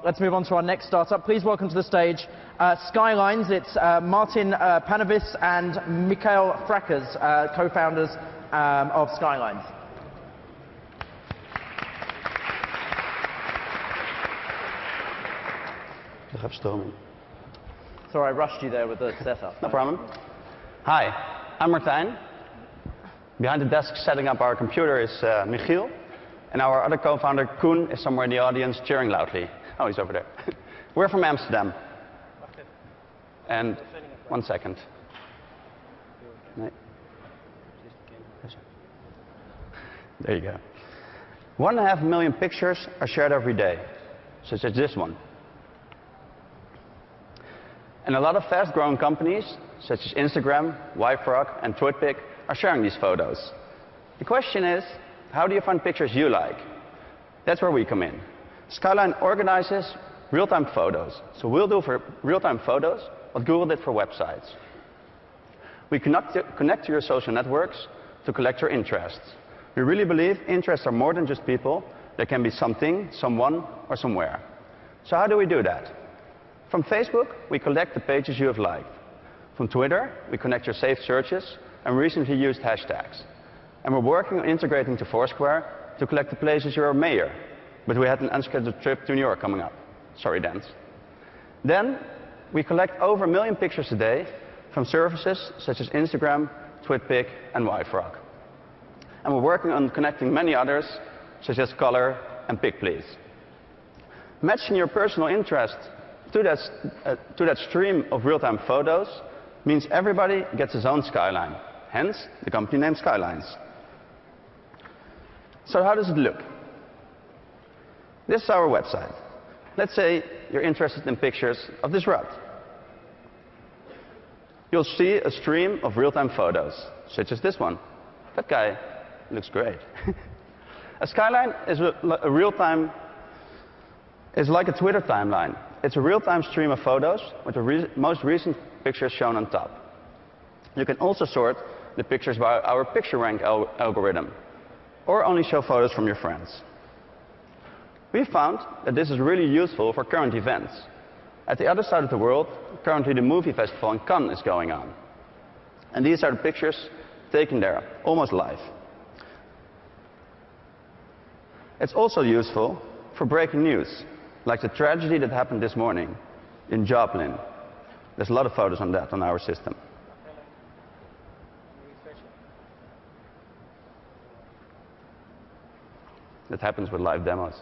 let's move on to our next startup. Please welcome to the stage Skylines. It's Martin Panavis and Mikhail Frackers, co-founders of Skylines. Sorry, I rushed you there with the setup. No problem. Hi, I'm Martijn. Behind the desk setting up our computer is Michiel. And our other co-founder, Koen, is somewhere in the audience cheering loudly. Oh, he's over there. We're from Amsterdam. And 1 second. There you go. 1.5 million pictures are shared every day, such as this one. And a lot of fast-growing companies, such as Instagram, YFrog, and TwitPic, are sharing these photos. The question is, how do you find pictures you like? That's where we come in. Skyline organizes real-time photos. So we'll do for real-time photos what Google did for websites. We connect to your social networks to collect your interests. We really believe interests are more than just people. They can be something, someone, or somewhere. So how do we do that? From Facebook, we collect the pages you have liked. From Twitter, we connect your saved searches and recently used hashtags. And we're working on integrating to Foursquare to collect the places you're a mayor. But we had an unscheduled trip to New York coming up. Sorry, Dance. Then we collect over 1 million pictures a day from services such as Instagram, TwitPic, and YFrog. And we're working on connecting many others, such as Color and PicPlease. Matching your personal interest to that stream of real-time photos means everybody gets his own Skyline. Hence, the company name Skylines. So how does it look? This is our website. Let's say you're interested in pictures of this route. You'll see a stream of real-time photos, such as this one. That guy looks great. A Skyline is like a Twitter timeline. It's a real-time stream of photos with the most recent pictures shown on top. You can also sort the pictures by our picture rank algorithm, or only show photos from your friends. We found that this is really useful for current events. At the other side of the world, currently the movie festival in Cannes is going on. And these are the pictures taken there, almost live. It's also useful for breaking news, like the tragedy that happened this morning in Joplin. There's a lot of photos on that on our system. That happens with live demos.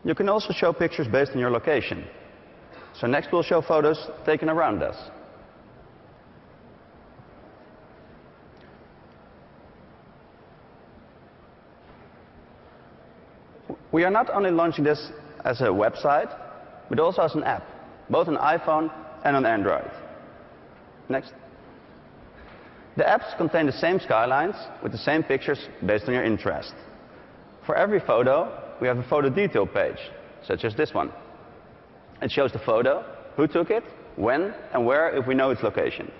You can also show pictures based on your location. So next we'll show photos taken around us. We are not only launching this as a website, but also as an app, both on iPhone and on Android. Next. The apps contain the same skylines with the same pictures based on your interest. For every photo, we have a photo detail page, such as this one. It shows the photo, who took it, when, and where if we know its location.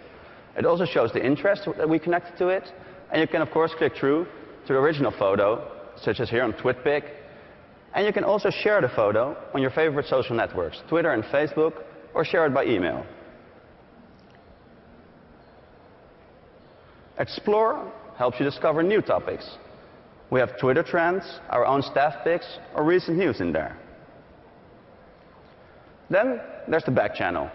It also shows the interest that we connected to it, and you can of course click through to the original photo, such as here on TwitPic. And you can also share the photo on your favorite social networks, Twitter and Facebook, or share it by email. Explore helps you discover new topics. We have Twitter trends, our own staff picks, or recent news in there. Then there's the back channel.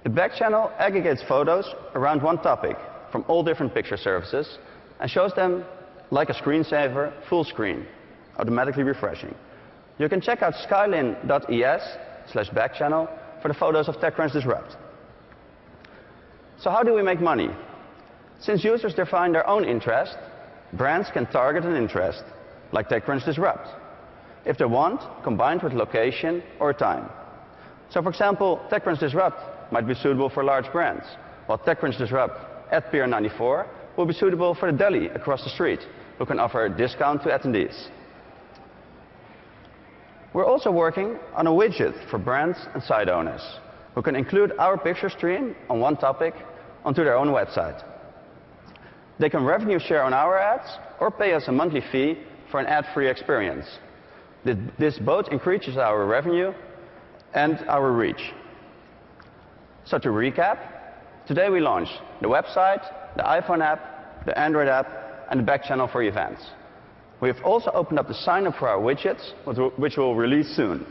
The back channel aggregates photos around one topic from all different picture services and shows them like a screensaver, full screen, automatically refreshing. You can check out skylin.es/backchannel for the photos of TechCrunch Disrupt. So how do we make money? Since users define their own interest, brands can target an interest, like TechCrunch Disrupt, if they want, combined with location or time. So for example, TechCrunch Disrupt might be suitable for large brands, while TechCrunch Disrupt at Pier 94 will be suitable for the deli across the street, who can offer a discount to attendees. We're also working on a widget for brands and site owners who can include our picture stream on one topic onto their own website. They can revenue share on our ads or pay us a monthly fee for an ad-free experience. This both increases our revenue and our reach. So to recap, today we launched the website, the iPhone app, the Android app, and the back channel for events. We have also opened up the sign-up for our widgets, which we'll release soon.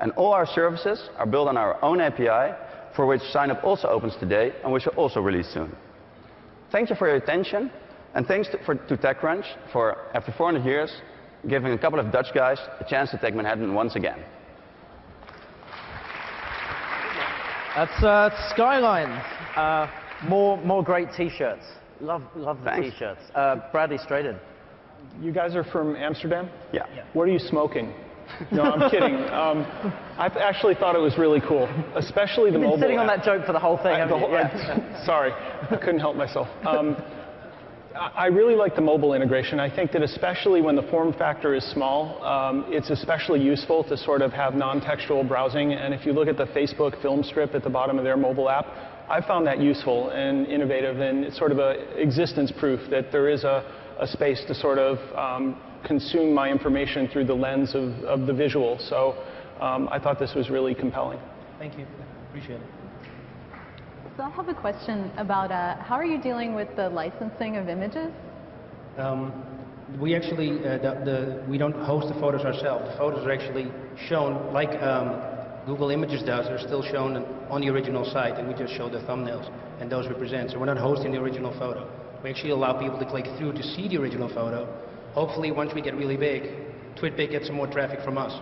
And all our services are built on our own API, for which sign-up also opens today, and which will also release soon. Thank you for your attention, and thanks to TechCrunch for, after 400 years, giving a couple of Dutch guys a chance to take Manhattan once again. That's Skylines. More great T-shirts. Love the T-shirts. Bradley, straight in. You guys are from Amsterdam? Yeah. What are you smoking? No, I'm kidding. I actually thought it was really cool, especially the mobile You've been sitting app. on that joke for the whole thing, haven't you? Sorry, I couldn't help myself. I really like the mobile integration. I think that especially when the form factor is small, it's especially useful to sort of have non-textual browsing. And if you look at the Facebook film strip at the bottom of their mobile app, I found that useful and innovative, and it's sort of an existence proof that there is a space to sort of consume my information through the lens of the visual. So I thought this was really compelling. Thank you. Appreciate it. So I have a question about how are you dealing with the licensing of images? We actually we don't host the photos ourselves. The photos are actually shown like Google Images does. They're still shown on the original site, and we just show the thumbnails, and those represent. So we're not hosting the original photo. We actually allow people to click through to see the original photo. Hopefully, once we get really big, TwitPic gets some more traffic from us.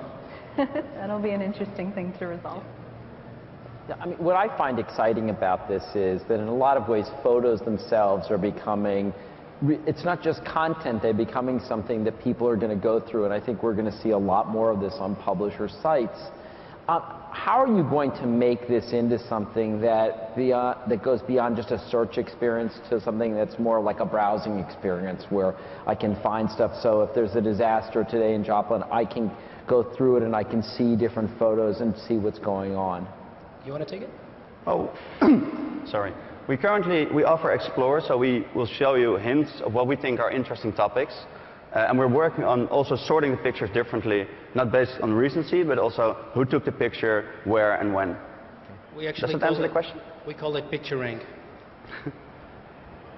That'll be an interesting thing to resolve. Yeah, I mean, what I find exciting about this is that in a lot of ways, photos themselves are becoming, it's not just content, they're becoming something that people are going to go through, and I think we're going to see a lot more of this on publisher sites. How are you going to make this into something that goes beyond just a search experience to something that's more like a browsing experience where I can find stuff? So if there's a disaster today in Joplin, I can go through it and I can see different photos and see what's going on. You want to take it? Oh, sorry. We offer Explore, so we will show you hints of what we think are interesting topics. And we're working on also sorting the pictures differently, not based on recency, but also who took the picture, where, and when. Does that answer the question? We call it picture rank.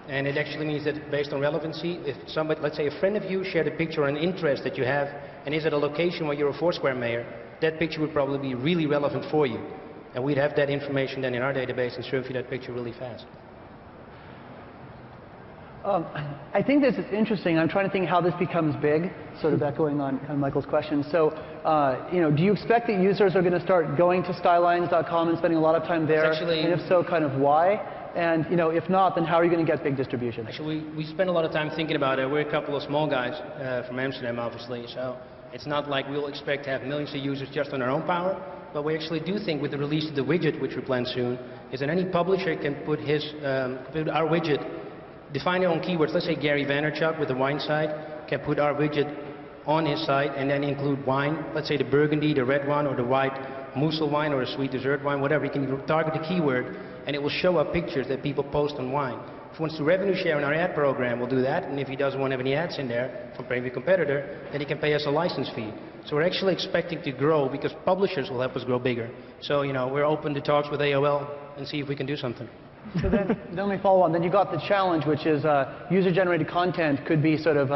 And it actually means that based on relevancy, if somebody, let's say a friend of you shared a picture or an interest that you have, and is at a location where you're a Foursquare mayor, that picture would probably be really relevant for you. And we'd have that information then in our database and serve you that picture really fast. I think this is interesting. I'm trying to think how this becomes big, sort of echoing on Michael's question. So, do you expect that users are going to start going to skylines.com and spending a lot of time there? And if so, kind of why? And if not, then how are you going to get big distribution? Actually, we spend a lot of time thinking about it. We're a couple of small guys from Amsterdam, obviously. So it's not like we'll expect to have millions of users just on our own power. But we actually do think with the release of the widget, which we plan soon, is that any publisher can put our widget, define their own keywords. Let's say Gary Vaynerchuk with the wine site can put our widget on his site and then include wine. Let's say the Burgundy, the red one, or the white Mosel wine, or a sweet dessert wine, whatever. You can target the keyword, and it will show up pictures that people post on wine. If he wants to revenue share in our ad program, we'll do that. And if he doesn't want to have any ads in there from a competitor, then he can pay us a license fee. So we're actually expecting to grow because publishers will help us grow bigger. So, we're open to talks with AOL and see if we can do something. So then let me follow on. Then you got the challenge, which is user-generated content could be sort of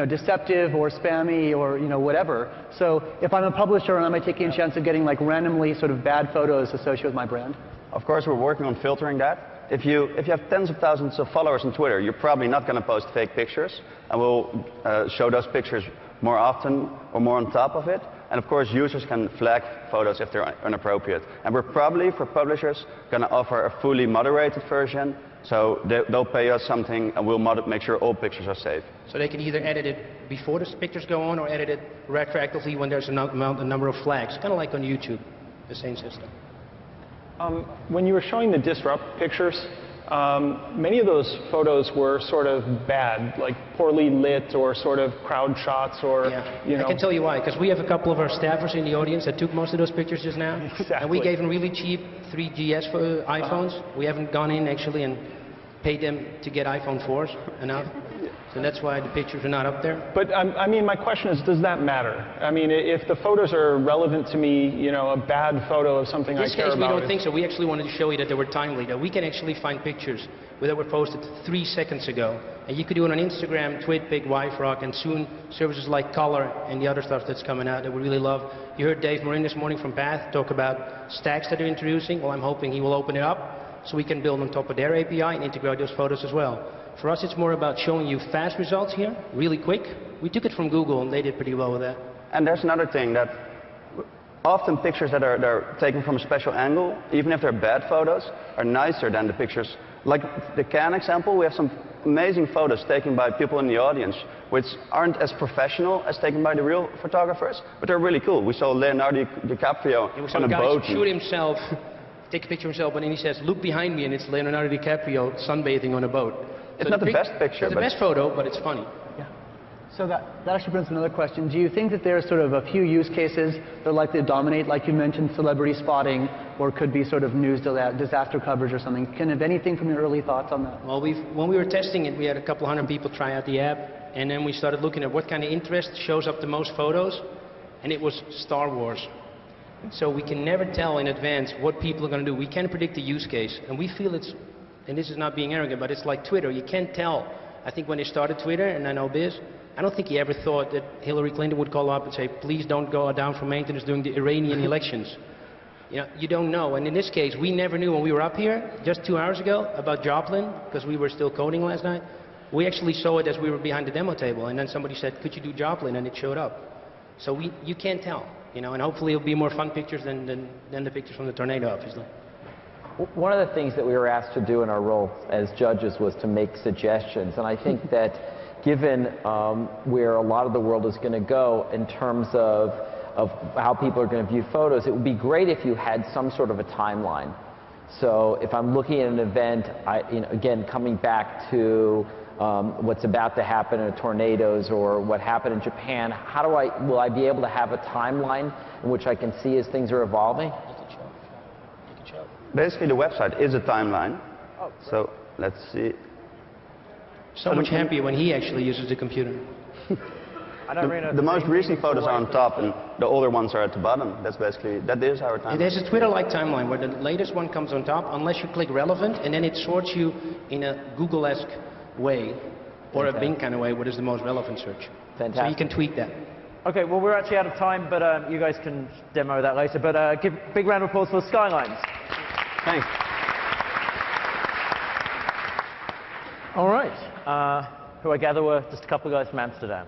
deceptive or spammy or whatever. So if I'm a publisher, am I taking a chance of getting like randomly sort of bad photos associated with my brand? Of course, we're working on filtering that. If you have tens of thousands of followers on Twitter, you're probably not going to post fake pictures, and we'll show those pictures more often or more on top of it. And of course, users can flag photos if they're inappropriate. And we're probably, for publishers, going to offer a fully moderated version. So they'll pay us something, and we'll make sure all pictures are safe. So they can either edit it before the pictures go on, or edit it retroactively when there's a number of flags, kind of like on YouTube, the same system. When you were showing the disrupt pictures, many of those photos were sort of bad, like poorly lit or sort of crowd shots or, you know. I can tell you why, because we have a couple of our staffers in the audience that took most of those pictures just now. Exactly. And we gave them really cheap 3GS for iPhones. We haven't gone in actually and paid them to get iPhone 4s enough. So that's why the pictures are not up there. But I mean, my question is, does that matter? I mean, if the photos are relevant to me, you know, a bad photo of something I care about. In this case, we don't think so. We actually wanted to show you that they were timely, that we can actually find pictures that were posted 3 seconds ago. And you could do it on Instagram, TwitPic, YFrog, and soon services like Color and the other stuff that's coming out that we really love. You heard Dave Morin this morning from Path talk about stacks that they're introducing. Well, I'm hoping he will open it up so we can build on top of their API and integrate those photos as well. For us, it's more about showing you fast results here, really quick. We took it from Google, and they did pretty well with that. And there's another thing, that often pictures that are taken from a special angle, even if they're bad photos, are nicer than the pictures. Like the Can example, we have some amazing photos taken by people in the audience, which aren't as professional as taken by the real photographers, but they're really cool. We saw Leonardo DiCaprio on a boat. Shoot himself, take a picture of himself, and then he says, "Look behind me," and it's Leonardo DiCaprio sunbathing on a boat. It's not the best picture. It's the best photo, but it's funny. Yeah. So that actually brings another question. Do you think that there are sort of a few use cases that are likely to dominate, like you mentioned, celebrity spotting, or could be sort of news disaster coverage or something? Have anything from your early thoughts on that? Well, when we were testing it, we had a couple hundred people try out the app, and then we started looking at what kind of interest shows up the most photos, and it was Star Wars. So we can never tell in advance what people are going to do. We can predict the use case, and we feel it's, and this is not being arrogant, but it's like Twitter. You can't tell. I think when they started Twitter, and I know Biz, I don't think he ever thought that Hillary Clinton would call up and say, please don't go down for maintenance during the Iranian elections. You know, you don't know. And in this case, we never knew when we were up here just 2 hours ago about Joplin, because we were still coding last night. We actually saw it as we were behind the demo table, and then somebody said, could you do Joplin? And it showed up. So you can't tell, you know, and hopefully it'll be more fun pictures than the pictures from the tornado, obviously. One of the things that we were asked to do in our role as judges was to make suggestions. And I think that given where a lot of the world is going to go in terms of how people are going to view photos, it would be great if you had some sort of a timeline. So if I'm looking at an event, again, coming back to what's about to happen in tornadoes or what happened in Japan, will I be able to have a timeline in which I can see as things are evolving? Basically, the website is a timeline. Oh, so let's see. So much happier when he actually uses the computer. The most recent photos are on top, and the older ones are at the bottom. That is our timeline. There's a Twitter-like timeline where the latest one comes on top, unless you click relevant, and then it sorts you in a Google-esque way, or a Bing kind of way, what is the most relevant search. Fantastic. So you can tweak that. Okay, well, we're actually out of time, but you guys can demo that later. But give a big round of applause for Skylines. Thanks. All right. Who I gather were just a couple of guys from Amsterdam.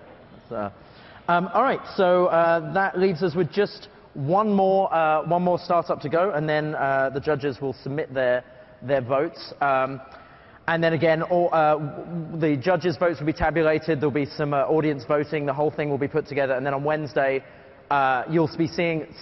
All right, so that leaves us with just one more startup to go, and then the judges will submit their votes. And then again, the judges' votes will be tabulated. There'll be some audience voting. The whole thing will be put together, and then on Wednesday, you'll be seeing